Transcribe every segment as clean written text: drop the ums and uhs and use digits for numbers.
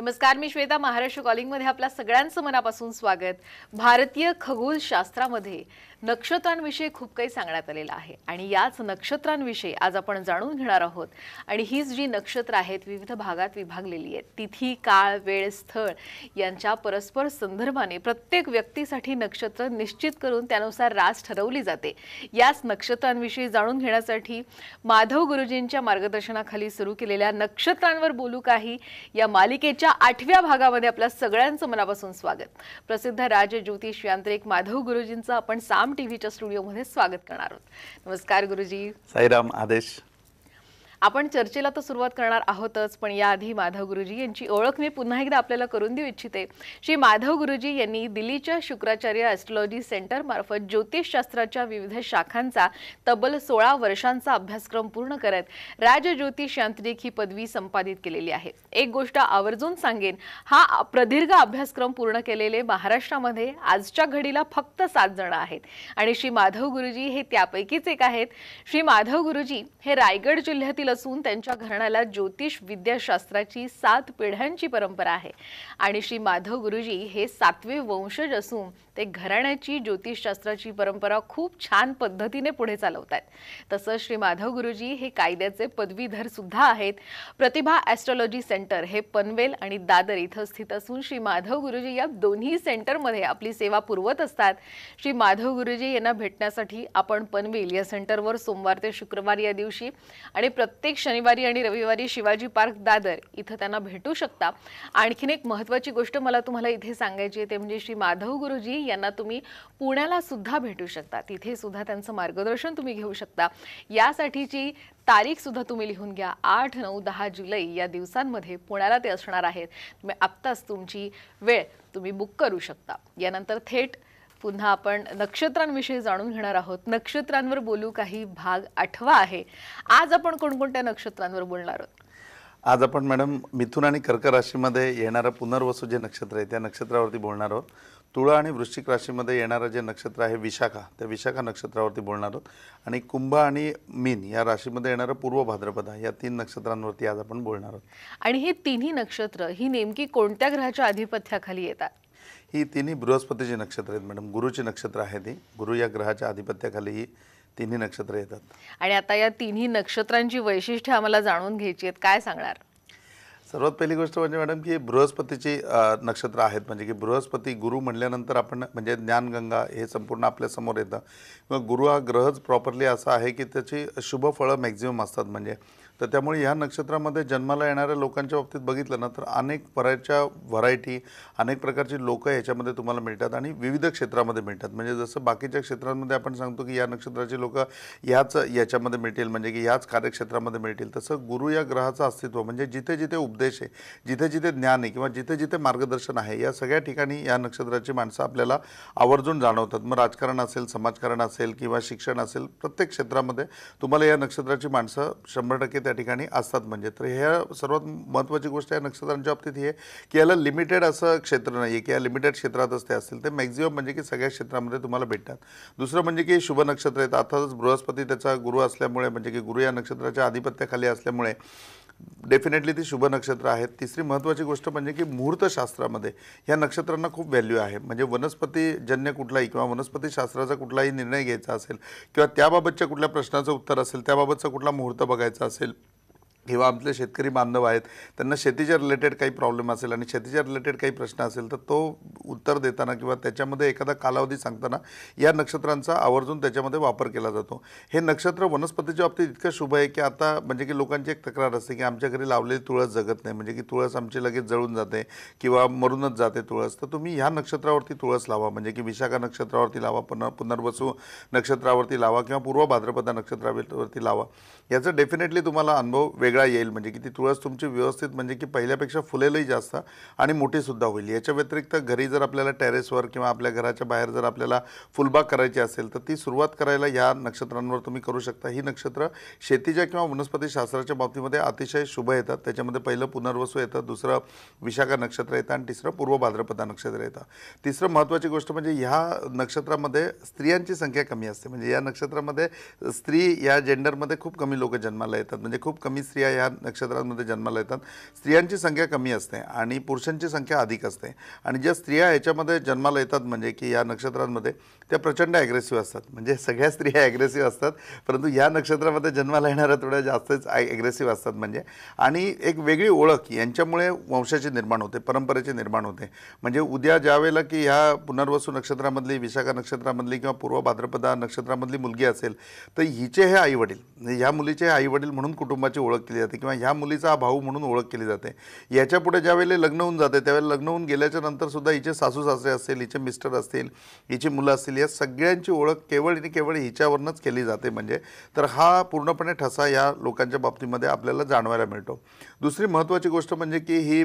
नमस्कार, मी श्वेता. महाराष्ट्र कॉलिंग मध्ये आपल्या सगळ्यांचं मनापासून स्वागत. भारतीय खगोलशास्त्रामध्ये नक्षत्रांविषयी खूप काही सांगण्यात आलेलं आहे आणि याच नक्षत्रांविषयी आज आपण जाणून घेणार आहोत. आणि हीच जी नक्षत्र आहेत विविध भागात विभागलेली आहेत. तिथी, काळ, वेळ, स्थळ यांच्या परस्पर संदर्भाने प्रत्येक व्यक्तीसाठी नक्षत्र निश्चित करून त्यानुसार रास ठरवली जाते. याच नक्षत्रांविषयी जाणून घेण्यासाठी माधव गुरुजींच्या मार्गदर्शनाखाली सुरू केलेल्या नक्षत्रांवर बोलू काही या मालिकेच्या 8व्या भागामध्ये आपल्या सगळ्यांचं मनापासून स्वागत. प्रसिद्ध राज ज्योतिष यांत्रिक माधव गुरुजींचं आपण साम टीव्हीच्या स्टुडिओमध्ये स्वागत करणार आहोत. नमस्कार गुरुजी. साईराम. आदेश. आपण चर्चेला तर सुरुवात करणार आहोतच, पण याआधी माधव गुरुजी यांची ओळख मी पुन्हा एकदा आपल्याला करून देऊ इच्छिते. श्री माधव गुरुजी यांनी दिल्लीच्या शुक्राचार्य ॲस्ट्रोलॉजी सेंटर मार्फत ज्योतिषशास्त्राच्या विविध शाखांचा तब्बल 16 वर्षांचा अभ्यासक्रम पूर्ण करत राज ज्योतिष यांत्रिक ही पदवी संपादित केलेली आहे. एक गोष्ट आवर्जून सांगेन, हा प्रदीर्घ अभ्यासक्रम पूर्ण केलेले महाराष्ट्रामध्ये आजच्या घडीला फक्त 7 जण आहेत आणि श्री माधव गुरुजी हे त्यापैकीच एक आहेत. श्री माधव गुरुजी हे रायगड जिल्ह्यातील असून त्यांच्या घराण्याला ज्योतिष विद्याशास्त्राची 7 पिढ्यांची परंपरा आहे आणि श्री माधव गुरुजी हे 7वे वंशज असून ते घराण्याची ज्योतिषशास्त्राची परंपरा खूप छान पद्धतीने पुढे चालवतात. तसंच श्री माधव गुरुजी हे कायद्याचे पदवीधर सुद्धा आहेत. प्रतिभा ॲस्ट्रोलॉजी सेंटर हे पनवेल आणि दादर इथं स्थित असून श्री माधव गुरुजी या दोन्ही सेंटरमध्ये आपली सेवा पुरवत असतात. श्री माधव गुरुजी यांना भेटण्यासाठी आपण पनवेल या सेंटरवर सोमवार ते शुक्रवार या दिवशी आणि प्रत्येक शनिवारी आणि रविवारी शिवाजी पार्क दादर इथं त्यांना भेटू शकता. आणखीन एक महत्त्वाची गोष्ट मला तुम्हाला इथे सांगायची आहे ते म्हणजे श्री माधव गुरुजी यांना तुम्ही पुण्याला सुद्धा भेटू शकता. तिथे सुद्धा त्यांचं मार्गदर्शन तुम्ही घेऊ शकता. यासाठीची तारीख सुद्धा तुम्ही लिहून घ्या. 8, 9, 10 जुलै या दिवसांमध्ये पुण्याला ते असणार आहेत. तुम्ही आत्ताच तुमची वेळ तुम्ही बुक करू शकता. यानंतर थेट पुन्हा आपण नक्षत्रांविषयी जाणून घेणार आहोत. नक्षत्रांवर बोलू काही भाग 8वा आहे. आज आपण कोणकोणत्या नक्षत्रांवर बोलणार आहोत? आज आपण मॅडम मिथुन आणि कर्क राशीमध्ये येणारं पुनर्वसू जे नक्षत्र आहे त्या नक्षत्रावरती बोलणार आहोत. तुळा आणि वृश्चिक राशीमध्ये येणारं जे नक्षत्र आहे विशाखा, त्या विशाखा नक्षत्रावरती बोलणार आहोत. आणि कुंभ आणि मीन या राशीमध्ये येणारं पूर्व भाद्रपदा या 3 नक्षत्रांवरती आज आपण बोलणार आहोत. आणि ही तिन्ही नक्षत्र ही नेमकी कोणत्या ग्रहाच्या आधिपत्याखाली येतात? ही तिन्ही बृहस्पतीची नक्षत्र आहेत मॅडम. गुरुची नक्षत्र आहे ती. गुरु या ग्रहाच्या आधिपत्याखाली ही तिन्ही नक्षत्र येतात. आणि आता या तिन्ही नक्षत्रांची वैशिष्ट्ये आम्हाला जाणून घ्यायची आहेत. काय सांगणार? सर्वात पहिली गोष्ट म्हणजे मॅडम की बृहस्पतीची नक्षत्र आहेत. म्हणजे की बृहस्पती गुरु म्हणल्यानंतर आपण म्हणजे ज्ञानगंगा हे संपूर्ण आपल्या समोर येतं. किंवा गुरु हा ग्रहच प्रॉपरली असा आहे की त्याची शुभ फळं मॅक्झिमम असतात. म्हणजे तर त्यामुळे ह्या नक्षत्रामध्ये जन्माला येणाऱ्या लोकांच्या बाबतीत बघितलं ना तर अनेक प्रकारच्या व्हरायटी, अनेक प्रकारची लोक याच्यामध्ये तुम्हाला मिळतात आणि विविध क्षेत्रामध्ये मिळतात. म्हणजे जसं बाकीच्या क्षेत्रांमध्ये आपण सांगतो की या नक्षत्राची लोक ह्याच याच्यामध्ये मिळतील, म्हणजे की ह्याच कार्यक्षेत्रामध्ये मिळतील, तसं गुरु या ग्रहाचं अस्तित्व म्हणजे जिथे जिथे उपदेश आहे, जिथे जिथे ज्ञान आहे किंवा जिथे जिथे मार्गदर्शन आहे या सगळ्या ठिकाणी या नक्षत्राची माणसं आपल्याला आवर्जून जाणवतात. मग राजकारण असेल, समाजकारण असेल किंवा शिक्षण असेल, प्रत्येक क्षेत्रामध्ये तुम्हाला या नक्षत्राची माणसं 100% त्या ठिकाणी असतात. म्हणजे तर ह्या सर्वात महत्त्वाची गोष्ट या नक्षत्रांच्या बाबतीत ही आहे की याला लिमिटेड असं क्षेत्र नाही आहे की या लिमिटेड क्षेत्रातच ते असतील. ते मॅक्झिमम म्हणजे की सगळ्या क्षेत्रामध्ये तुम्हाला भेटतात. दुसरं म्हणजे की शुभ नक्षत्र आहेत. अर्थातच बृहस्पती त्याचा गुरु असल्यामुळे म्हणजे की गुरु या नक्षत्राच्या आधिपत्याखाली असल्यामुळे डेफिनेटली ती शुभ नक्षत्र आहेत. तिसरी महत्त्वाची गोष्ट म्हणजे की मुहूर्तशास्त्रामध्ये ह्या नक्षत्रांना खूप व्हॅल्यू आहे. म्हणजे वनस्पतीजन्य कुठलाही किंवा वनस्पतीशास्त्राचा कुठलाही निर्णय घ्यायचा असेल किंवा त्याबाबतच्या कुठल्या प्रश्नाचं उत्तर असेल, त्याबाबतचा कुठला मुहूर्त बघायचा असेल किंवा आपले शेतकरी बांधव आहेत त्यांना शेतीच्या रिलेटेड काही प्रॉब्लेम असेल आणि शेतीच्या रिलेटेड काही प्रश्न असेल तर तो उत्तर देताना किंवा त्याच्यामध्ये एखादा कालावधी सांगताना या नक्षत्रांचा आवर्जून त्याच्यामध्ये वापर केला जातो. हे नक्षत्र वनस्पतीच्या बाबतीत इतकं शुभ आहे की आता म्हणजे की लोकांची एक तक्रार असते की आमच्या घरी लावलेली तुळस जगत नाही, म्हणजे की तुळस आमची लगेच जळून जाते किंवा मरूनच जाते तुळस. तर तुम्ही ह्या नक्षत्रावरती तुळस लावा, म्हणजे की विशाखा नक्षत्रावरती लावा, पुनर्वसू नक्षत्रावरती लावा किंवा पूर्व भाद्रपदा नक्षत्रावरती लावा. याचा डेफिनेटली तुम्हाला अनुभव वेगळा येईल. म्हणजे की ती तुळस तुमची व्यवस्थित म्हणजे की पहिल्यापेक्षा फुलेलही जास्त आणि मोठीसुद्धा होईल. याच्या व्यतिरिक्त घरी जर आपल्याला टेरेसवर किंवा आपल्या घराच्या बाहेर जर आपल्याला फुलबाग करायची असेल तर ती सुरुवात करायला ह्या नक्षत्रांवर तुम्ही करू शकता. ही नक्षत्र शेतीच्या किंवा वनस्पती शास्त्राच्या बाबतीमध्ये अतिशय शुभ येतात. त्याच्यामध्ये पहिलं पुनर्वसू येतं, दुसरं विशाखा नक्षत्र येतं आणि तिसरं पूर्व भाद्रपदा नक्षत्र येतं. तिसरं महत्त्वाची गोष्ट म्हणजे ह्या नक्षत्रामध्ये स्त्रियांची संख्या कमी असते. म्हणजे या नक्षत्रामध्ये स्त्री या जेंडरमध्ये खूप कमी लोक जन्माला येतात. म्हणजे खूप कमी स्त्रिया स्त्रिया या नक्षत्रांमध्ये जन्माला येतात स्त्रियांची संख्या कमी असते आणि पुरुषांची संख्या अधिक असते. आणि ज्या स्त्रिया याच्यामध्ये जन्माला येतात म्हणजे की या नक्षत्रांमध्ये त्या प्रचंड ॲग्रेसिव्ह असतात. म्हणजे सगळ्या स्त्रिया ॲग्रेसिव्ह असतात, परंतु या नक्षत्रामध्ये जन्माला येणाऱ्या थोड्या जास्तच ॲग्रेसिव्ह असतात. म्हणजे आणि एक वेगळी ओळख यांच्यामुळे वंशाची निर्माण होते, परंपरेची निर्माण होते. म्हणजे उद्या ज्या वेळेला की ह्या पुनर्वसू नक्षत्रामधली, विशाखा नक्षत्रामधली किंवा पूर्व भाद्रपदा नक्षत्रामधली मुलगी असेल तर हिचे हे आईवडील, म्हणजे ह्या मुलीचे हे आईवडील म्हणून कुटुंबाची ओळख केली जाते किंवा ह्या मुलीचा हा भाऊ म्हणून ओळख केली जाते. याच्या पुढे ज्यावेळेला लग्न होऊन जाते त्यावेळेला लग्न होऊन गेल्याच्या नंतर सुद्धा हिचे सासू सासरे असतील, हिचे मिस्टर असतील, हिची मुलं असतील, या सगळ्यांची ओळख केवळ आणि केवळ हिच्यावरूनच केली जाते. म्हणजे तर हा पूर्णपणे ठसा या लोकांच्या बाबतीमध्ये आपल्याला जाणवायला मिळतो. दुसरी महत्त्वाची गोष्ट म्हणजे की ही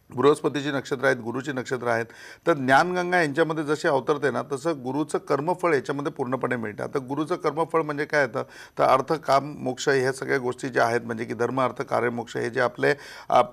बृहस्पतीची नक्षत्र आहेत, गुरुची नक्षत्र आहेत. तर ज्ञानगंगा यांच्यामध्ये जसे अवतरते ना तसं गुरुचं कर्मफळ याच्यामध्ये पूर्णपणे मिळतं. आता गुरुचं कर्मफळ म्हणजे काय येतं तर अर्थ, काम, मोक्ष ह्या सगळ्या गोष्टी ज्या आहेत म्हणजे की धर्म, अर्थ, कार्य, मोक्ष हे जे आपले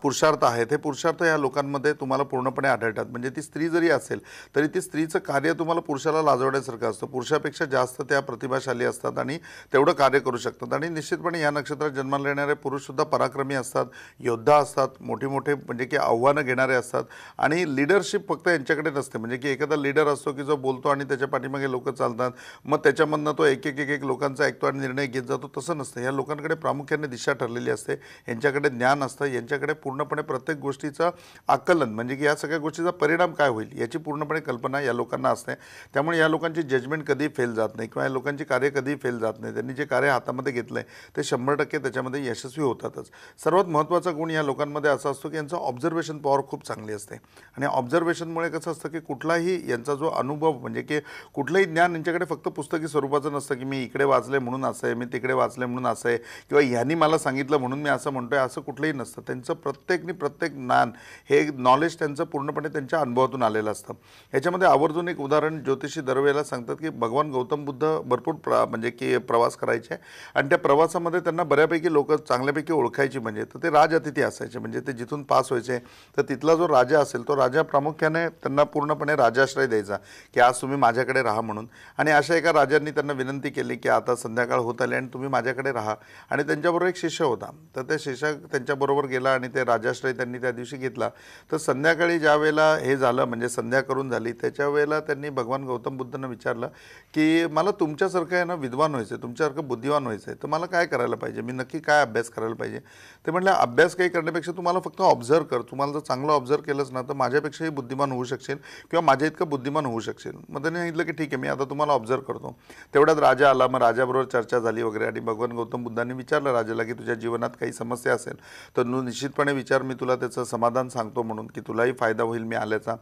पुरुषार्थ आहेत हे पुरुषार्थ या लोकांमध्ये तुम्हाला पूर्णपणे आढळतात. म्हणजे ती स्त्री जरी असेल तरी ती स्त्रीचं कार्य तुम्हाला पुरुषाला लाजवण्यासारखं असतं. पुरुषापेक्षा जास्त त्या प्रतिभाशाली असतात आणि तेवढं कार्य करू शकतात. आणि निश्चितपणे या नक्षत्रात जन्माला येणारे पुरुषसुद्धा पराक्रमी असतात, योद्धा असतात, मोठे मोठे म्हणजे की आव्हानं घेणारे असतात. आणि लिडरशिप फक्त यांच्याकडे नसते. म्हणजे की एखादा लीडर असतो की जो बोलतो आणि त्याच्या पाठीमागे लोक चालतात, मग त्याच्यामधनं तो एक एक एक एक लोकांचा ऐकतो आणि निर्णय घेत जातो, तसं नसतं. या लोकांकडे प्रामुख्याने दिशा ठरलेली असते, यांच्याकडे ज्ञान असतं, यांच्याकडे पूर्णपणे प्रत्येक गोष्टीचं आकलन म्हणजे की या सगळ्या गोष्टीचा परिणाम काय होईल याची पूर्णपणे कल्पना या लोकांना असते. त्यामुळे या लोकांची जजमेंट कधी फेल जात नाही किंवा या लोकांची कार्य कधी फेल जात नाही. त्यांनी जे कार्य हातामध्ये घेतलं आहे ते 100% त्याच्यामध्ये यशस्वी होतातच. सर्वात महत्त्वाचा गुण या लोकांमध्ये असा असतो की यांचं ऑब्झर्वेशन पॉवर खूप चांगली असते. आणि ऑब्झर्वेशनमुळे कसं असतं की कुठलाही यांचा जो अनुभव म्हणजे की कुठलंही ज्ञान यांच्याकडे फक्त पुस्तकी स्वरूपाचं नसतं की मी इकडे वाचले म्हणून असं आहे, मी तिकडे वाचले म्हणून असं आहे किंवा ह्यांनी मला सांगितलं म्हणून मी असं म्हणतोय, असं कुठलंही नसतं. त्यांचं प्रत्येक ज्ञान हे नॉलेज त्यांचं पूर्णपणे त्यांच्या अनुभवातून आलेलं असतं. याच्यामध्ये आवर्जून एक उदाहरण ज्योतिषी दरवेळेला सांगतात की भगवान गौतम बुद्ध भरपूर म्हणजे की प्रवास करायचे आणि त्या प्रवासामध्ये त्यांना बऱ्यापैकी लोक चांगल्यापैकी ओळखायची. म्हणजे तर ते राज अतिथी असायचे. म्हणजे ते जिथून पास व्हायचे तर तिथला जो राजा असेल तो राजा प्रामुख्याने त्यांना पूर्णपणे राजाश्रय द्यायचा की आज तुम्ही माझ्याकडे राहा म्हणून. आणि अशा एका राजांनी त्यांना विनंती केली की आता संध्याकाळ होत आली आणि तुम्ही माझ्याकडे राहा. आणि त्यांच्याबरोबर एक शिष्य होता. तर ते शिष्य त्यांच्याबरोबर गेला आणि ते राजाश्रय त्यांनी त्या दिवशी घेतला. तर संध्याकाळी ज्या वेळेला हे झालं म्हणजे संध्या करून झाली त्याच्या वेळेला त्यांनी भगवान गौतम बुद्धांना विचारलं की मला तुमच्यासारखं आहे ना विद्वान व्हायचं आहे, तुमच्यासारखं बुद्धिवान व्हायचं आहे, तर मला काय करायला पाहिजे, मी नक्की काय अभ्यास करायला पाहिजे. ते म्हटलं अभ्यास काही करण्यापेक्षा तुम्हाला फक्त ऑब्झर्व कर, तुम्हाला जर चांगलं ऑब्झर्व केलंच ना तर माझ्यापेक्षाही बुद्धिमान होऊ शकशील किंवा माझ्या इतकं बुद्धिमान होऊ शकशील. मग त्यांनी सांगितलं की ठीक आहे मी आता तुम्हाला ऑब्झर्व करतो. तेवढ्यात राजा आला. मग राजाबरोबर चर्चा झाली वगैरे आणि भगवान गौतम बुद्धांनी विचारलं राजाला की तुझ्या जीवनात काही समस्या असेल तर निश्चितपणे विचार, मी तुला त्याचं समाधान सांगतो म्हणून की तुलाही फायदा होईल मी आल्याचा.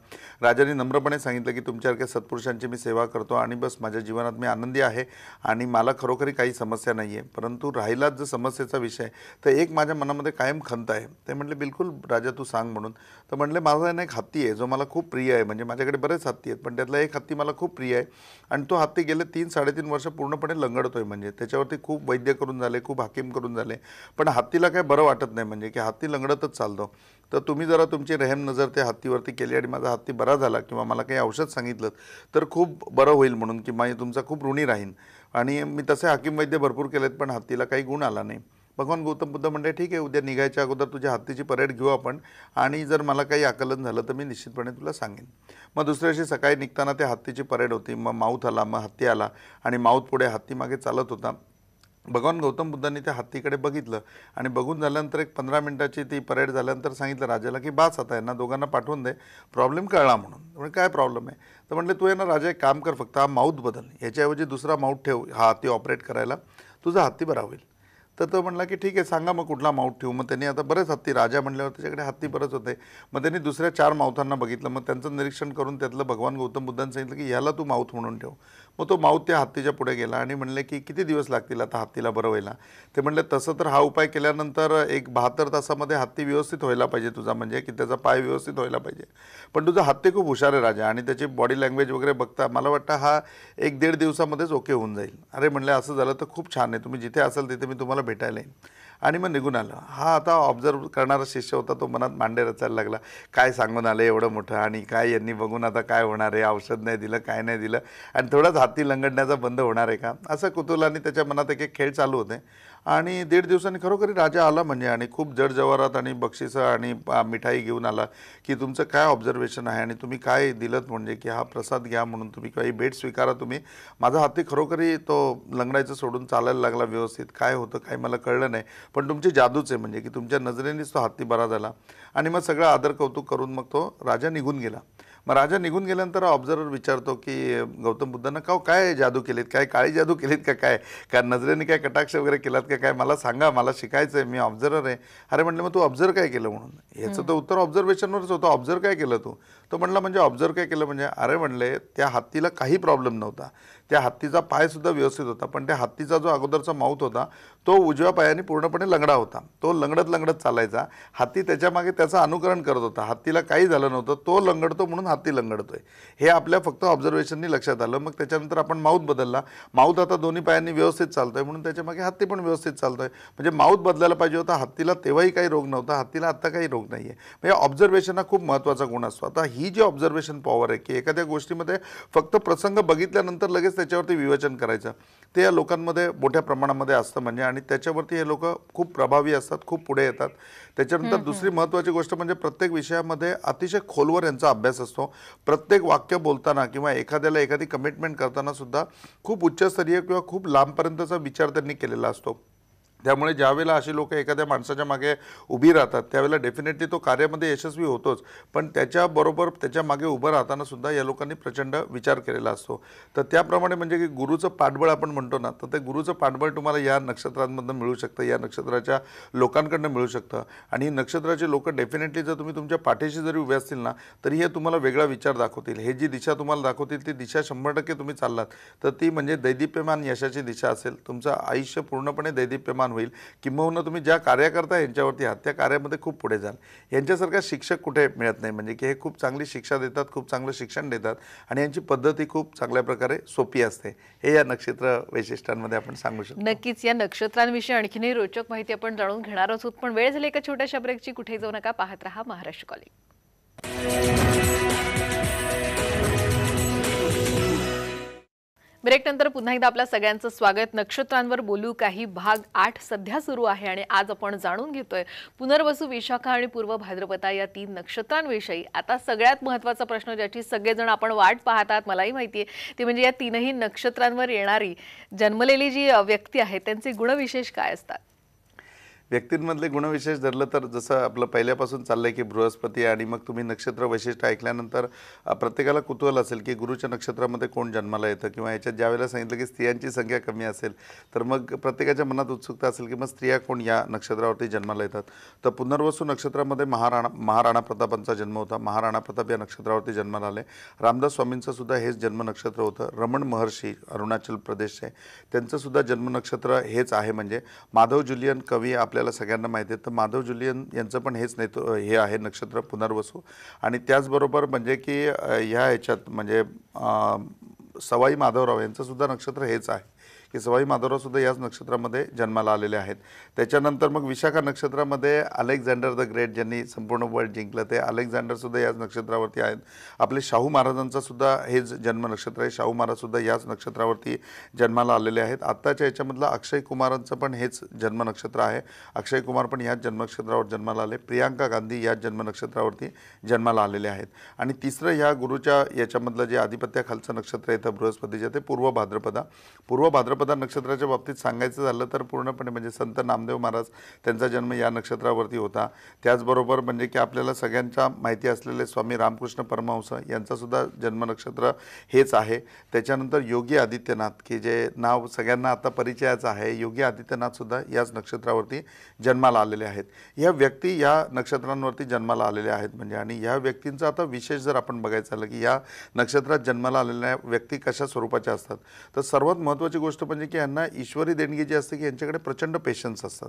राजाने नम्रपणे सांगितलं की तुमच्यासारख्या सत्पुरुषांची मी सेवा करतो आणि बस माझ्या जीवनात मी आनंदी आहे आणि मला खरोखरी काही समस्या नाही आहे. परंतु राहिलाच जर समस्येचा विषय तर एक माझ्या मनामध्ये कायम खंत आहे. ते म्हटले बिलकुल राजा तू सांग म्हणून. तर म्हटले माझा एक हत्ती आहे जो मला खूप प्रिय आहे. म्हणजे माझ्याकडे बरेच हत्ती आहेत पण त्यातला एक हत्ती मला खूप प्रिय आहे आणि तो हत्ती गेले 3-3.5 वर्ष पूर्णपणे लंगडतोय. म्हणजे त्याच्यावरती खूप वैद्य करून झाले, खूप हाकीम करून झाले, पण हत्तीला काय बरं वाटत नाही. म्हणजे की हत्ती लंगडतच चालतो. तर तुम्ही जरा तुमची रहम नजर त्या हत्तीवरती केली आणि माझा हत्ती बरा झाला किंवा मला काही औषध सांगितलं तर खूप बरं होईल म्हणून की मी तुमचा खूप ऋणी राहीन. आणि मी तसे हाकीम वैद्य भरपूर केलेत पण हत्तीला काही गुण आला नाही. भगवान गौतम बुद्ध म्हणले ठीक आहे उद्या निघायच्या अगोदर तुझ्या हत्तीची परेड घेऊ आपण आणि जर मला काही आकलन झालं तर मी निश्चितपणे तुला सांगेन. मग दुसऱ्या दिवशी सकाळी निघताना त्या हत्तीची परेड होती. मग माऊथ आला, मग हत्ती आला आणि माऊथ पुढे हत्ती मागे चालत होता. भगवान गौतम बुद्धांनी त्या हत्तीकडे बघितलं आणि बघून झाल्यानंतर एक 15 मिनिटाची ती परेड झाल्यानंतर सांगितलं राजाला की बास आता यांना दोघांना पाठवून दे, प्रॉब्लेम कळला म्हणून. म्हणजे काय प्रॉब्लेम आहे तर म्हटले तू आहे ना राजा एक काम कर, फक्त हा माऊथ बदल, याच्याऐवजी दुसरा माऊथ ठेव हा हत्ती ऑपरेट करायला, तुझा हत्ती बरा होईल. तर तो म्हणला की ठीक आहे सांगा मग कुठला माऊथ ठेवू. मग त्यांनी आता बरेच हत्ती, राजा म्हणल्यावर त्याच्याकडे हत्ती बरंच होते. मग त्यांनी दुसऱ्या 4 माऊथांना बघितलं. मग त्यांचं निरीक्षण करून त्यातलं भगवान गौतम बुद्धांनी सांगितलं की ह्याला तू माऊथ म्हणून ठेव. मग तो माऊथ त्या हत्तीच्या पुढे गेला आणि म्हणले की किती दिवस लागतील आता हत्तीला बरं व्हायला. ते म्हणले तसं तर हा उपाय केल्यानंतर एक 72 तासामध्ये हत्ती व्यवस्थित व्हायला पाहिजे तुझा, म्हणजे की त्याचा पाय व्यवस्थित व्हायला पाहिजे. पण तुझा हत्ती खूप हुशार आहे राजा आणि त्याची बॉडी लँग्वेज वगैरे बघता मला वाटतं हा 1-1.5 दिवसामध्येच ओके होऊन जाईल. अरे म्हणले असं झालं तर खूप छान आहे, तुम्ही जिथे असाल तिथे मी तुम्हाला भेटायला येईन. आणि मग निघून आलं. हा आता ऑब्झर्व करणारा शिष्य होता, तो मनात मांडे रचायला लागला, काय सांगून आलं एवढं मोठं आणि काय यांनी बघून आता काय होणार आहे, औषध नाही दिलं, काय नाही दिलं आणि थोडाच हाती लंगडण्याचा बंद होणार आहे का, असं कुतूहलाने त्याच्या मनात एक एक खेळ चालू होते. आणि 1.5 दिवसांनी खरोखरी राजा आला म्हणजे आणि खूप जड जवारात आणि बक्षिसं आणि मिठाई घेऊन आला की तुमचं काय ऑब्झर्वेशन आहे आणि तुम्ही काय दिलत, म्हणजे की हा प्रसाद घ्या म्हणून तुम्ही काही भेट स्वीकारा तुम्ही. माझा हत्ती खरोखरी तो लंगडायचं सोडून चालायला लागला व्यवस्थित. काय होतं काय मला कळलं नाही, पण तुमची जादूच आहे, म्हणजे की तुमच्या नजरेनेच तो हत्ती बरा झाला. आणि मग सगळं आदर कौतुक करून मग तो राजा निघून गेला. मग राजा निघून गेल्यानंतर ऑब्झर्वर विचारतो की गौतम बुद्धांना का काय जादू केलीत, काय काळी जादू केलीत का काय, काय नजरेने काय कटाक्ष वगैरे केलात का काय, मला सांगा, मला शिकायचं आहे, मी ऑब्झर्वर आहे. अरे म्हटलं मग तू ऑब्झर्व काय केलं म्हणून. याचं तर उत्तर ऑब्झर्वेशनवरच होतं. ऑब्झर्व काय केलं तू. तो म्हणला म्हणजे ऑब्झर्व काय केलं म्हणजे, अरे म्हणले त्या हत्तीला काही प्रॉब्लेम नव्हता, त्या हत्तीचा पायसुद्धा व्यवस्थित होता, पण त्या हत्तीचा जो अगोदरचा माऊथ होता तो उजव्या पायाने पूर्णपणे लंगडा होता. तो लंगडत लंगडत चालायचा. हत्ती त्याच्या मागे त्याचं अनुकरण करत होता. हत्तीला काही झालं नव्हतं, तो लंगडतो म्हणून हत्ती लंगडतोय, हे आपल्या फक्त ऑब्झर्वेशननी लक्षात आलं. मग त्याच्यानंतर आपण माऊथ बदलला. माऊथ आता दोन्ही पायांनी व्यवस्थित चालतोय म्हणून त्याच्या मागे हत्ती पण व्यवस्थित चालतोय. म्हणजे माऊथ बदलायला पाहिजे होता. हत्तीला तेव्हाही काही रोग नव्हता, हत्तीला आत्ता काही रोग नाही आहे. म्हणजे ऑब्झर्वेशन हा खूप महत्त्वाचा गुण असतो. आता ही जी ऑब्झर्वेशन पॉवर आहे की एखाद्या गोष्टीमध्ये फक्त प्रसंग बघितल्यानंतर लगेच त्याच्यावरती विवेचन करायचं, ते या लोकांमध्ये मोठ्या प्रमाणामध्ये असतं म्हणजे. आणि त्याच्यावरती हे लोक खूप प्रभावी असतात, खूप पुढे येतात. त्याच्यानंतर दुसरी महत्त्वाची गोष्ट म्हणजे प्रत्येक विषयामध्ये अतिशय खोलवर यांचा अभ्यास असतो. प्रत्येक वाक्य बोलताना किंवा एखाद्याला एखादी कमिटमेंट करताना सुद्धा खूप उच्चस्तरीय किंवा खूप लांबपर्यंतचा विचार त्यांनी केलेला असतो. त्यामुळे ज्यावेळेला अशी लोक एखाद्या माणसाच्या मागे उभी राहतात त्यावेळेला डेफिनेटली तो कार्यामध्ये यशस्वी होतोच, पण त्याच्याबरोबर त्याच्या मागे उभं राहताना सुद्धा या लोकांनी प्रचंड विचार केलेला असतो. तर त्याप्रमाणे म्हणजे की गुरुचं पाठबळ आपण म्हणतो ना, तर ते गुरुचं पाठबळ तुम्हाला या नक्षत्रांमधून मिळू शकतं, या नक्षत्राच्या लोकांकडनं मिळू शकतं. आणि ही नक्षत्राचे लोक डेफिनेटली जर तुम्ही तुमच्या पाठीशी जरी उभे असतील ना तरी हे तुम्हाला वेगळा विचार दाखवतील. हे जी दिशा तुम्हाला दाखवतील ती दिशा 100% तुम्ही चाललात तर ती म्हणजे दैदिप्यमान यशाची दिशा असेल. तुमचं आयुष्य पूर्णपणे दैदिप्यमान होईल. किंबहुना तुम्ही ज्या कार्य करता यांच्यावरती आहात त्या कार्यामध्ये खूप पुढे जाल. यांच्यासारखा शिक्षक कुठे मिळत नाही, म्हणजे की हे खूप चांगली शिक्षा देतात, खूप चांगलं शिक्षण देतात आणि यांची पद्धती खूप चांगल्या प्रकारे सोपी असते. हे या नक्षत्र वैशिष्ट्यांमध्ये आपण सांगू शकतो. नक्कीच या नक्षत्रांविषयी आणखीनही रोचक माहिती आपण जाणून घेणार आहोत, पण वेळ झाली एका छोट्याशा ब्रेकची. कुठेही जाऊ नका, पाहत रहा महाराष्ट्र कॉलिंग. ब्रेक नंतर पुन्हा एकदा आपल्या सगळ्यांचं स्वागत. नक्षत्रांवर बोलू काही भाग 8 सध्या सुरू आहे आणि आज आपण जाणून घेतोय पुनर्वसू, विशाखा आणि पूर्व भाद्रपदा या 3 नक्षत्रांविषयी. आता सगळ्यात महत्त्वाचा प्रश्न ज्याची सगळेजण आपण वाट पाहतात, मलाही माहिती आहे, ती म्हणजे या 3ही नक्षत्रांवर येणारी जन्मलेली जी व्यक्ती आहे त्यांचे गुणविशेष काय असतात. व्यक्तींमधले गुणविशेष धरलं तर जसं आपलं पहिल्यापासून चाललंय की बृहस्पती, आणि मग तुम्ही नक्षत्र वैशिष्ट्य ऐकल्यानंतर प्रत्येकाला कुतूहल असेल की गुरुच्या नक्षत्रामध्ये कोण जन्माला येतं, किंवा याच्यात ज्यावेळेला सांगितलं की स्त्रियांची संख्या कमी असेल तर मग प्रत्येकाच्या मनात उत्सुकता असेल की मग स्त्रिया कोण या नक्षत्रावरती जन्माला येतात. तर पुनर्वसू नक्षत्रामध्ये महाराणा प्रतापांचा जन्म होता. महाराणा प्रताप या नक्षत्रावरती जन्माला आले. रामदास स्वामींचं सुद्धा हेच जन्म नक्षत्र होतं. रमण महर्षी अरुणाचल प्रदेशचे, त्यांचं सुद्धा जन्म नक्षत्र हेच आहे. म्हणजे माधव जुलियन कवी आपल्या सगळ्यांना माहिती आहे, तर माधव जुलियन यांचं पण हेच हे आहे नक्षत्र पुनर्वसू. आणि त्याचबरोबर म्हणजे की ह्या ह्याच्यात म्हणजे सवाई माधवराव यांचं सुद्धा नक्षत्र हेच आहे की सवाई माधवराव सुद्धा याच नक्षत्रामध्ये जन्माला आलेले आहेत. त्याच्यानंतर मग विशाखा नक्षत्रामध्ये अलेक्झांडर द ग्रेट ज्यांनी संपूर्ण वर्ल्ड जिंकलं ते अलेक्झांडर सुद्धा याच नक्षत्रावरती आहेत. आपले शाहू महाराजांचा सुद्धा हेच जन्म नक्षत्र आहे. शाहू महाराज सुद्धा याच नक्षत्रावरती जन्माला आलेले आहेत. आत्ताच्या याच्यामधलं अक्षय कुमारांचं पण हेच जन्म नक्षत्र आहे. अक्षय कुमार पण याच जन्म नक्षत्रावर जन्माला आले. प्रियांका गांधी याच जन्म नक्षत्रावरती जन्माला आलेले आहेत. आणि तिसरं ह्या गुरुच्या याच्यामधलं जे आधिपत्याखालचं नक्षत्र येतं बृहस्पतीचं ते पूर्व भाद्रपदा. पूर्व भाद्रपदा नक्षत्राच्या बाबतीत सांगायचं झालं तर पूर्णपणे म्हणजे संत नामदेव महाराज त्यांचा जन्म या नक्षत्रावरती होता. त्याचबरोबर म्हणजे की आपल्याला सगळ्यांच्या माहिती असलेले स्वामी रामकृष्ण परमहंस यांचा सुद्धा जन्म नक्षत्र हेच आहे. त्याच्यानंतर योगी आदित्यनाथ की जे नाव सगळ्यांना आता परिचयाचं आहे, योगी आदित्यनाथ सुद्धा याच नक्षत्रावरती जन्माला आलेले आहेत. ह्या व्यक्ती या नक्षत्रांवरती जन्माला आलेल्या आहेत म्हणजे. आणि ह्या व्यक्तींचा आता विशेष जर आपण बघायचं झालं की या नक्षत्रात जन्माला आलेल्या व्यक्ती कशा स्वरूपाच्या असतात, तर सर्वात महत्त्वाची गोष्ट म्हणजे की यांना ईश्वरी देणगी जी असते की यांच्याकडे प्रचंड पेशन्स असतात.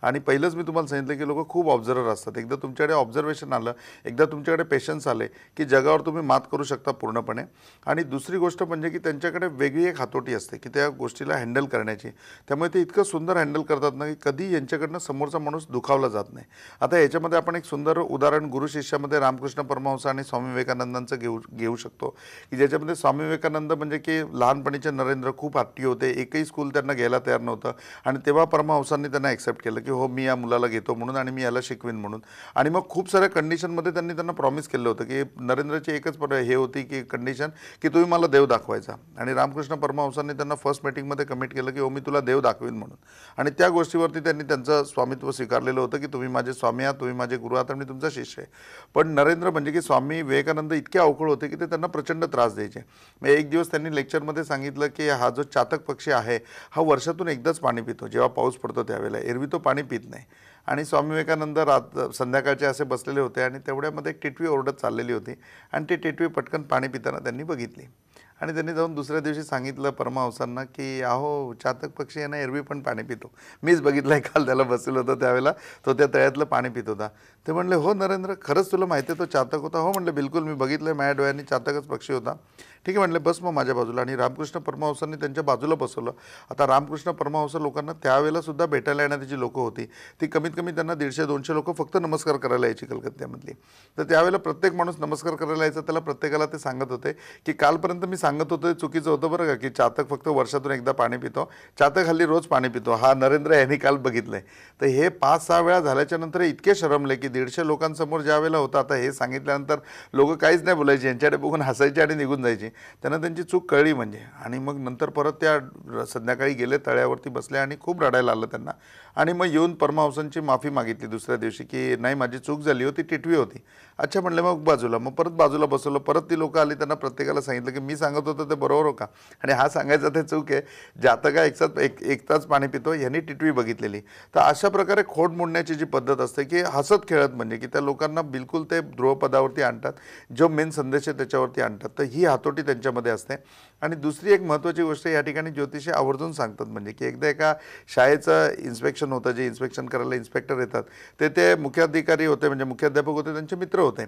आणि पहिलंच मी तुम्हाला सांगितलं की लोक खूप ऑब्झर्वर असतात. एकदा तुमच्याकडे ऑब्झर्वेशन आलं, एकदा तुमच्याकडे पेशन्स आले की जगावर तुम्ही मात करू शकता पूर्णपणे. आणि दुसरी गोष्ट म्हणजे की त्यांच्याकडे वेगळी एक हातोटी असते की त्या गोष्टीला हँडल करण्याची. त्यामुळे ते इतकं सुंदर हँडल करतात ना की कधी यांच्याकडनं समोरचा माणूस दुखावला जात नाही. आता याच्यामध्ये आपण एक सुंदर उदाहरण गुरु शिष्यामध्ये रामकृष्ण परमहंस आणि स्वामी विवेकानंदांचं घेऊ शकतो की ज्याच्यामध्ये स्वामी विवेकानंद म्हणजे की लहानपणीचे नरेंद्र खूप हट्टी होते, एकही स्कूल त्यांना घ्यायला तयार नव्हतं. आणि तेव्हा परमहंसांनी त्यांना ॲक्सेप्ट केलं की हो, मी या मुलाला घेतो म्हणून आणि मी याला शिकवीन म्हणून. आणि मग खूप साऱ्या कंडिशनमध्ये त्यांनी त्यांना प्रॉमिस केलं होतं की नरेंद्रची एकच हे होती की कंडिशन की तुम्ही मला देव दाखवायचा. आणि रामकृष्ण परमहंसांनी त्यांना फर्स्ट मीटिंगमध्ये कमिट केलं की हो, मी तुला देव दाखवीन म्हणून. आणि त्या गोष्टीवरती त्यांनी त्यांचं स्वामित्व स्वीकारलेलं होतं की तुम्ही माझे स्वामी आहात, तुम्ही माझे गुरु आहात आणि मी तुमचा शिष्य आहे. पण नरेंद्र म्हणजे की स्वामी विवेकानंद इतके अवघड होते की ते त्यांना प्रचंड त्रास द्यायचे. मग एक दिवस त्यांनी लेक्चरमध्ये सांगितलं की हा जो चातक पक्षी आहे हा वर्षातून एकदाच पाणी पितो, जेव्हा पाऊस पडतो त्यावेळेला. एरवी तो पाणी पित नाही. आणि स्वामी विवेकानंद संध्याकाळचे असे बसलेले होते आणि तेवढ्यामध्ये एक टिटवी ओरडत चाललेली होती आणि ती टिटवी पटकन पाणी पिताना त्यांनी बघितली. आणि त्यांनी जाऊन दुसऱ्या दिवशी सांगितलं परमहंसांना की अहो, चातक पक्षी आहे ना, एरवी पण पाणी पितो, मीच बघितलं आहे, काल त्याला बसलेलं होतं त्यावेळेला तो त्या तळ्यातलं पाणी पित होता. ते म्हणले हो नरेंद्र, खरंच तुला माहिती आहे तो चातक होता? हो म्हणले, बिलकुल मी बघितलं आहे, माझ्या डोळ्यांनी चातकच पक्षी होता. ठीक आहे म्हणले, बस मग माझ्या बाजूला. आणि रामकृष्ण परमहंसांनी त्यांच्या बाजूला बसवलं. आता रामकृष्ण परमहंस लोकांना त्यावेळेला सुद्धा भेटायला येणारी जी लोकं होती ती कमीत कमी त्यांना 150-200 लोकं फक्त नमस्कार करायला यायची कलकत्त्यामधली. तर त्यावेळेला प्रत्येक माणूस नमस्कार करायला यायचा. त्याला प्रत्येकाला ते सांगत होते की कालपर्यंत मी सांगत होतो ते चुकीचं होतं बरं का, की चातक फक्त वर्षातून एकदा पाणी पितो, चातक हल्ली रोज पाणी पितो, हा नरेंद्र यांनी काल बघितलंय. तर हे 5-6 वेळा झाल्याच्या नंतर इतके शरमले की 150 लोकांसमोर ज्या वेळेला होता, आता हे सांगितल्यानंतर लोक काहीच नाही बोलायचे, यांच्याकडे बघून हसायचे आणि निघून जायचे. त्यांना त्यांची चूक कळली म्हणजे. आणि मग नंतर परत त्या संध्याकाळी गेले, तळ्यावरती बसले आणि खूप रडायला आलं त्यांना. आणि मग येऊन परमहंसांची माफी मागितली दुसऱ्या दिवशी की नाही, माझी चूक झाली होती, टिटवी होती. अच्छा म्हणले, मग बाजूला. मग परत बाजूला बसवलं. परत ती लोकं आली, त्यांना प्रत्येकाला सांगितलं की मी सांगत होतो ते बरोबर हो का, आणि हा सांगायचा ते चूक आहे, जातका एक तास पाणी पितो, यांनी टिटवी बघितलेली. तर अशा प्रकारे खोड मोडण्याची जी पद्धत असते की हसत खेळत, म्हणजे की त्या लोकांना बिलकुल ते ध्रुवपदावरती आणतात, जो मेन संदेश आहे त्याच्यावरती आणतात. तर ही हातोटी त्यांच्यामध्ये असते. आणि दुसरी एक महत्त्वाची गोष्ट या ठिकाणी ज्योतिषी आवर्जून सांगतात, म्हणजे की एकदा एका शाळेचं इन्स्पेक्शन होतं, जे इन्स्पेक्शन करायला इन्स्पेक्टर येतात ते मुख्याधिकारी होते, म्हणजे मुख्याध्यापक होते, त्यांचे मित्र होते.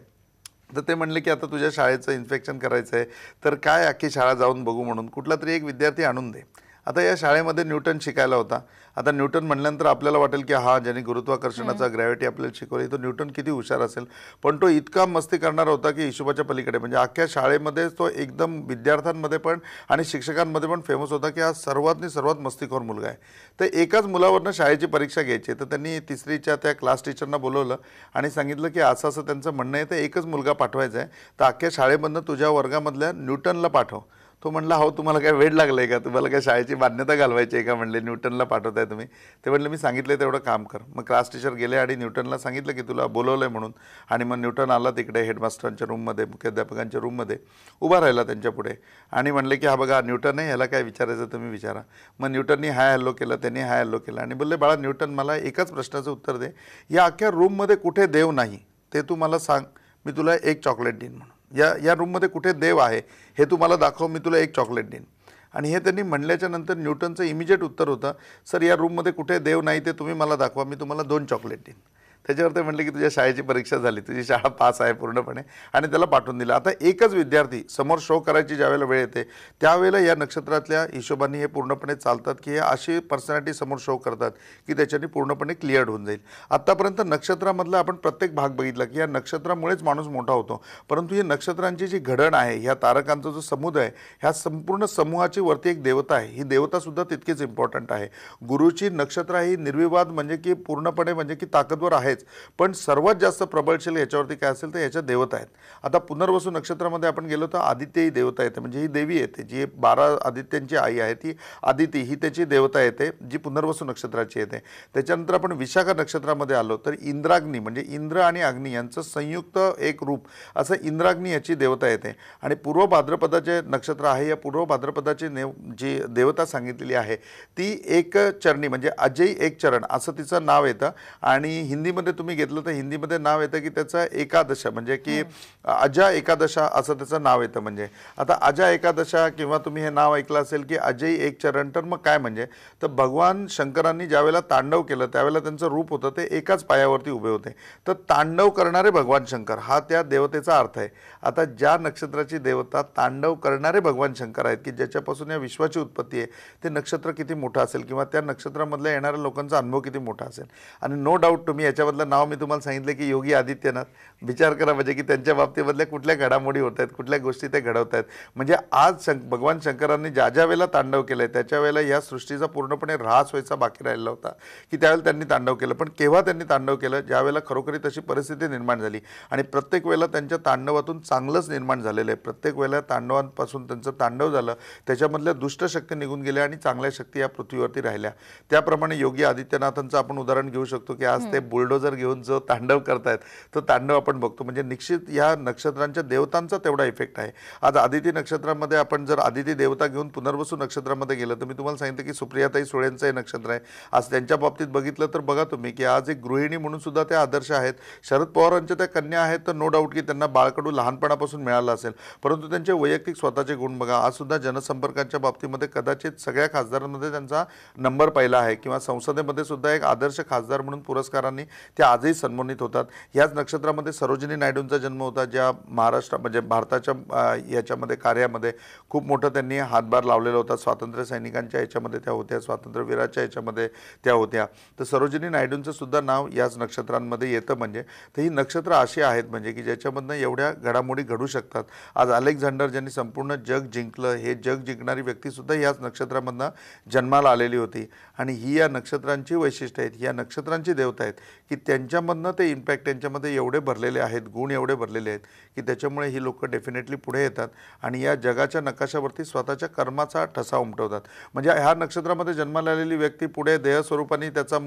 तर ते म्हणले की आता तुझ्या शाळेचं इन्स्पेक्शन करायचं आहे, तर काय अख्खी शाळा जाऊन बघू म्हणून कुठला तरी एक विद्यार्थी आणून दे. आता या शाळेमध्ये न्यूटन शिकायला होता. आता न्यूटन म्हणल्यानंतर आपल्याला वाटेल की हा, ज्याने गुरुत्वाकर्षणाचा ग्रॅव्हिटी आपल्याला शिकवली, तो न्यूटन किती हुशार असेल. पण तो इतका मस्ती करणारा होता की हिशोबाच्या पलीकडे, म्हणजे अख्ख्या शाळेमध्ये तो एकदम विद्यार्थ्यांमध्ये पण आणि शिक्षकांमध्ये पण फेमस होता की हा सर्वात मस्तीखोर मुलगा आहे. तर एकाच मुलावरनं शाळेची परीक्षा घ्यायची. तर त्यांनी तिसरीच्या त्या क्लास टीचरना बोलवलं आणि सांगितलं की असं असं त्यांचं म्हणणं आहे, तर एकच मुलगा पाठवायचा आहे, तर अख्ख्या शाळेमधनं तुझ्या वर्गामधल्या न्यूटनला पाठव. तो म्हणला, हो तुम्हाला काय वेळ लागलं आहे का, तुम्हाला काय शाळेची मान्यता घालवायची आहे का, म्हणले न्यूटनला पाठवताय तुम्ही. ते म्हणले मी सांगितलं तेवढं काम कर. मग क्लास टीचर गेले आणि न्यूटनला सांगितलं की तुला बोलवलं आहे म्हणून. आणि मग न्यूटन आला तिकडे हेडमास्टरांच्या रूममध्ये, मुख्याध्यापकांच्या रूममध्ये उभा राहिला त्यांच्या पुढे आणि म्हणले की हा बघा न्यूटन आहे, ह्याला काय विचारायचं तुम्ही विचारा. मग न्यूटननी हाय हॅलो केलं, त्यांनी हाय हॅलो केलं आणि बोलले, बाळा न्यूटन, मला एकाच प्रश्नाचं उत्तर दे, या अख्ख्या रूममध्ये कुठे देव नाही ते तू मला सांग, मी तुला एक चॉकलेट देईन म्हणून. या रूममध्ये कुठे देव आहे हे तू मला दाखव, मी तुला एक चॉकलेट देईन. आणि हे त्यांनी म्हणल्याच्या नंतर न्यूटनचं इमिजिएट उत्तर होतं, सर या रूममध्ये कुठे देव नाही ते तुम्ही मला दाखवा, मी तुम्हाला 2 चॉकलेट देईन. त्याच्यावर ते म्हटले की तुझ्या शाळेची परीक्षा झाली, तुझी शाळा पास आहे पूर्णपणे, आणि त्याला पाठवून दिलं. आता एकच विद्यार्थी समोर शो करायची ज्यावेळेला वेळ येते त्यावेळेला या नक्षत्रातल्या हिशोबाने हे पूर्णपणे चालतात की हे अशी पर्सनॅलिटी समोर शो करतात की त्याच्याने पूर्णपणे क्लिअर्ड होऊन जाईल. आत्तापर्यंत नक्षत्रामधला आपण प्रत्येक भाग बघितला की या नक्षत्रामुळेच माणूस मोठा होतो, परंतु ही नक्षत्रांची जी घडण आहे, ह्या तारकांचा जो समुदाय आहे, ह्या संपूर्ण समूहाची वरती एक देवता आहे, ही देवतासुद्धा तितकीच इम्पॉर्टंट आहे. गुरुची नक्षत्र ही निर्विवाद म्हणजे की पूर्णपणे म्हणजे की ताकदवर आहे, पण सर्वात जास्त प्रबळशील याच्यावरती काय असेल तर याच्या देवता आहेत. आता पुनर्वसू नक्षत्रामध्ये आपण गेलो तर आदित्य ही देवता येते, म्हणजे ही देवी येते, जी 12 आदित्यांची आई आहे, ती आदिती ही त्याची देवता येते, जी पुनर्वसू नक्षत्राची येते. त्याच्यानंतर आपण विशाखा नक्षत्रामध्ये आलो तर इंद्राग्नी, म्हणजे इंद्र आणि अग्नी यांचं संयुक्त एक रूप असं इंद्राग्नी याची देवता येते. आणि पूर्व भाद्रपदाचे नक्षत्र आहे, या पूर्व भाद्रपदाची जी देवता सांगितलेली आहे ती एक चरणी, म्हणजे अजय एक चरण असं तिचं नाव येतं. आणि हिंदीमध्ये तुम्ही घेतलं तर हिंदीमध्ये नाव येतं की त्याचं एकादशा, म्हणजे की अजा एकादशा असं त्याचं नाव येतं. म्हणजे आता अजा एकादशा किंवा तुम्ही हे नाव ऐकलं असेल की अजय एक चरण, तर मग काय म्हणजे, तर भगवान शंकरांनी ज्यावेळेला तांडव केलं त्यावेळेला त्यांचं रूप होतं ते एकाच पायावरती उभे होते, तर तांडव करणारे भगवान शंकर हा त्या देवतेचा अर्थ आहे. आता ज्या नक्षत्राची देवता तांडव करणारे भगवान शंकर आहेत की ज्याच्यापासून या विश्वाची उत्पत्ती आहे, ते नक्षत्र किती मोठं असेल किंवा त्या नक्षत्रामधल्या येणाऱ्या लोकांचा अनुभव किती मोठा असेल. आणि नो डाऊट तुम्ही याच्यावर त्याच्यामधलं नाव मी तुम्हाला सांगितलं की योगी आदित्यनाथ. विचार करा म्हणजे की त्यांच्या बाबतीमधल्या कुठल्या घडामोडी होत आहेत, कुठल्या गोष्टी ते घडवत आहेत. म्हणजे आज भगवान शंकरांनी ज्या ज्या वेळेला तांडव केलंय त्याच्या वेळेला या सृष्टीचा पूर्णपणे ऱ्हास व्हायचा बाकी राहिला होता, की त्यावेळेला त्यांनी तांडव केलं. पण केव्हा त्यांनी तांडव केलं? ज्या वेळेला खरोखरी तशी परिस्थिती निर्माण झाली. आणि प्रत्येक वेळेला त्यांच्या तांडवातून चांगलंच निर्माण झालेलं आहे. प्रत्येक वेळेला तांडवांपासून त्यांचं तांडव झालं, त्याच्यामधल्या दुष्ट शक्ती निघून गेल्या आणि चांगल्या शक्ती या पृथ्वीवरती राहिल्या. त्याप्रमाणे योगी आदित्यनाथांचं आपण उदाहरण घेऊ शकतो की आज ते बुलडोजर घेऊन जो तांडव करतायत तो तांडव आपण बघतो. म्हणजे निश्चित या नक्षत्रांच्या देवतांचा तेवढा इफेक्ट आहे. आज आदिती नक्षत्रामध्ये आपण जर आदिती देवता घेऊन पुनर्वसू नक्षत्रामध्ये गेलं तर मी तुम्हाला सांगितलं की सुप्रियाताई सुळेंचं हे नक्षत्र आहे. आज त्यांच्या बाबतीत बघितलं तर बघा तुम्ही की आज एक गृहिणी म्हणून सुद्धा त्या आदर्श आहेत. शरद पवारांच्या त्या कन्या आहेत तर नो डाऊट की त्यांना बाळकडू लहानपणापासून मिळालं असेल, परंतु त्यांचे वैयक्तिक स्वतःचे गुण बघा. आज सुद्धा जनसंपर्काच्या बाबतीमध्ये कदाचित सगळ्या खासदारांमध्ये त्यांचा नंबर पहिला आहे किंवा संसदेमध्ये सुद्धा एक आदर्श खासदार म्हणून पुरस्कारांनी ते आजही सन्मानित होतात. याच नक्षत्रामध्ये सरोजिनी नायडूंचा जन्म होता, ज्या महाराष्ट्र म्हणजे भारताच्या याच्यामध्ये कार्यामध्ये खूप मोठं त्यांनी हातभार लावलेला होता. स्वातंत्र्य सैनिकांच्या याच्यामध्ये त्या होत्या, स्वातंत्र्यवीराच्या याच्यामध्ये त्या होत्या. तर सरोजिनी नायडूंचं सुद्धा नाव याच नक्षत्रांमध्ये येतं. म्हणजे तर ही नक्षत्र अशी आहेत म्हणजे की ज्याच्यामधनं एवढ्या घडामोडी घडू शकतात. आज अलेक्झांडर ज्यांनी संपूर्ण जग जिंकलं, हे जग जिंकणारी व्यक्तीसुद्धा याच नक्षत्रामधनं जन्माला आलेली होती. आणि ही या नक्षत्रांची वैशिष्ट्य आहेत, या नक्षत्रांची देवता आहेत की त्यांच्यामधनं ते इम्पॅक्ट त्यांच्यामध्ये एवढे भरलेले आहेत, गुण एवढे भरलेले आहेत की त्याच्यामुळे ही लोकं डेफिनेटली पुढे येतात आणि या जगाच्या नकाशावरती स्वतःच्या कर्माचा ठसा उमटवतात. म्हणजे ह्या नक्षत्रामध्ये जन्माला आलेली व्यक्ती पुढे देहस्वरूपाने त्याचा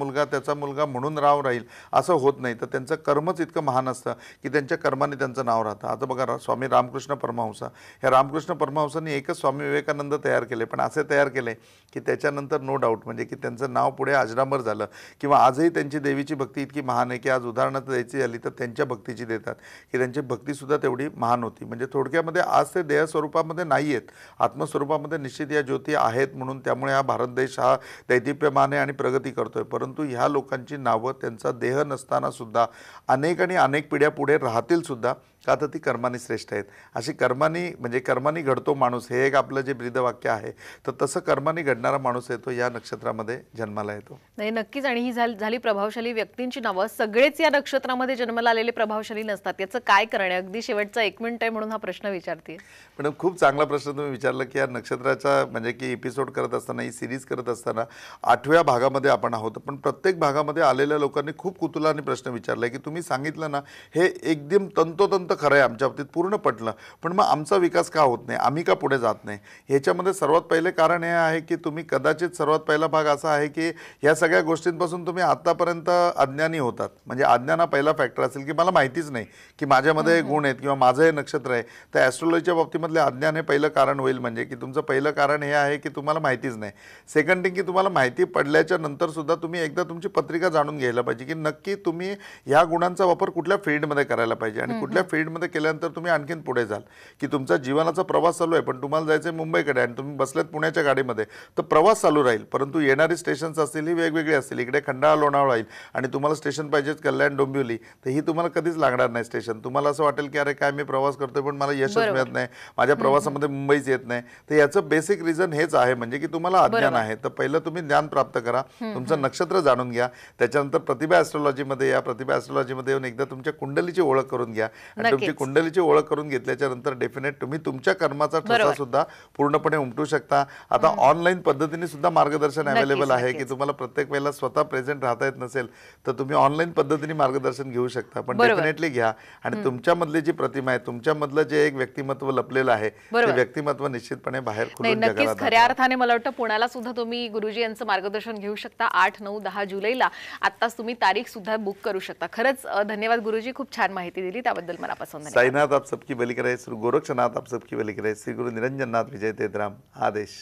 मुलगा म्हणून राहील असं होत नाही. तर त्यांचं कर्मच इतकं महान असतं की त्यांच्या कर्माने त्यांचं नाव राहतं. आता बघा स्वामी रामकृष्ण परमहंस, ह्या रामकृष्ण परमहंसांनी एकच स्वामी विवेकानंद तयार केले, पण असे तयार केले की त्याच्यानंतर नो डाऊट म्हणजे की त्यांचं नाव पुढे अजरामर झालं. किंवा आजही त्यांची देवीची भक्ती इतकी महान आहे की आज उदाहरणार्थ द्यायची झाली तर त्यांच्या भक्तीची देतात की त्यांची भक्तीसुद्धा तेवढी महान होती. म्हणजे थोडक्यामध्ये आज ते देहस्वरूपामध्ये नाही आहेत, आत्मस्वरूपामध्ये निश्चित या ज्योती आहेत. म्हणून त्यामुळे हा भारत देश हा दैदिप्यमान आहे आणि प्रगती करतोय. परंतु ह्या लोकांची नावं त्यांचा देह नसताना सुद्धा अनेक आणि अनेक पिढ्या पुढे राहतील सुद्धा, का तर ती कर्मानी श्रेष्ठ आहेत. अशी कर्मानी म्हणजे कर्मानी घडतो माणूस, हे एक आपलं जे ब्रीदवाक्य आहे. तर तसं कर्मानी घडणारा माणूस येतो या नक्षत्रामध्ये जन्माला येतो. नाही, नक्कीच. आणि ही झाली प्रभावशाली व्यक्तींची नावं. सगळेच या नक्षत्रामध्ये जन्माला आलेले प्रभावशाली नसतात. याचं काय कारण आहे? अगदी शेवटचा 1 मिनिट आहे म्हणून हा प्रश्न विचारते. पण खूप चांगला प्रश्न तुम्ही विचारला की या नक्षत्राचा म्हणजे की एपिसोड करत असताना, ही सिरीज करत असताना 8व्या भागामध्ये आपण आहोत. पण प्रत्येक भागामध्ये आलेल्या लोकांनी खूप कुतूहलाने प्रश्न विचारला की तुम्ही सांगितलं ना हे एकदम तंतोतंत खरं आहे, आमच्या बाबतीत पूर्ण पटलं, पण मग आमचा विकास का होत नाही, आम्ही का पुढे जात नाही? ह्याच्यामध्ये सर्वात पहिले कारण हे आहे की तुम्ही कदाचित सर्वात पहिला भाग असा आहे की ह्या सगळ्या गोष्टींपासून तुम्ही आत्तापर्यंत अज्ञानी होतात. म्हणजे अज्ञान हा पहिला फॅक्टर असेल की मला माहितीच नाही की माझ्यामध्ये हे गुण आहेत किंवा माझं हे नक्षत्र आहे. तर ॲस्ट्रोलॉजीच्या बाबतीमधले अज्ञान हे पहिलं कारण होईल. म्हणजे की तुमचं पहिलं कारण हे आहे की तुम्हाला माहितीच नाही. सेकंड थिंग की तुम्हाला माहिती पडल्याच्या नंतर सुद्धा तुम्ही एकदा तुमची पत्रिका जाणून घ्यायला पाहिजे की नक्की तुम्ही ह्या गुणांचा वापर कुठल्या फील्डमध्ये करायला पाहिजे आणि कुठल्या फील्डमध्ये केल्यानंतर तुम्ही आणखीन पुढे जाल. की तुमचा जीवनाचा प्रवास चालू आहे पण तुम्हाला जायचं आहे मुंबईकडे आणि तुम्ही बसलेत पुण्याच्या गाडीमध्ये, तर प्रवास चालू राहील. परंतु येणारी स्टेशन्स असतील ही वेगवेगळी असतील. इकडे खंडाळा लोणावळा येईल आणि तुम्हाला स्टेशन पाहिजे कल्याण डोंबिवली, तर ही तुम्हाला कधीच लागणार नाही स्टेशन. तुम्हाला असं वाटेल की अरे काय मी प्रवास करतोय पण मला यशच मिळत नाही, माझ्या प्रवासामध्ये मुंबईच येत नाही. तर याचं बेसिक रिझन हेच आहे म्हणजे की तुम्हाला अज्ञान आहे. तर पहिलं तुम्ही ज्ञान प्राप्त करा, तुमचं नक्षत्र जाणून घ्या, त्याच्यानंतर प्रतिभा ॲस्ट्रोलॉजीमध्ये या. प्रतिभा ॲस्ट्रोलॉजीमध्ये येऊन एकदा तुमच्या कुंडलीची ओळख करून घ्या आणि तुमची कुंडलीची ओळख करून घेतल्याच्या नंतर डेफिनेट तुम्ही तुमच्या कर्माचा ठसा सुद्धा पूर्णपणे उमटू शकता. आता ऑनलाईन पद्धतीने सुद्धा मार्गदर्शन अवेलेबल आहे की तुम्हाला प्रत्येक वेळेला स्वतः प्रेझेंट राहता येत नसेल तर तुम्ही ऑनलाईन पद्धतीने मार्गदर्शन घेऊ शकता. पण डेफिनेटली घ्या आणि तुमच्यामधली जी प्रतिमा आहे, तुमच्यामधलं जे एक व्यक्तिमत्व लपलेलं आहे, ते व्यक्तिमत्व निश्चितपणे बाहेर खुलून जगाला नक्कीच. खऱ्या अर्थाने मला वाटतं पुण्याला सुद्धा तुम्ही गुरुजी यांचं मार्गदर्शन घेऊ शकता. 8, 9, 10 जुलैला आत्ताच तुम्ही तारीख सुद्धा बुक करू शकता. खरंच धन्यवाद गुरुजी, खूप छान माहिती दिली, त्याबद्दल मनापासून धन्यवाद. साईनाथ आप सबकी भली करे, श्री गोरक्षनाथ आप सबकी भली करे, श्री गुरु निरंजननाथ विजय तेतराम आदेश.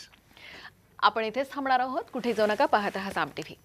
आपण इथेच थांबणार आहोत, कुठे जाऊ नका, पाहत रहा साम टीव्ही.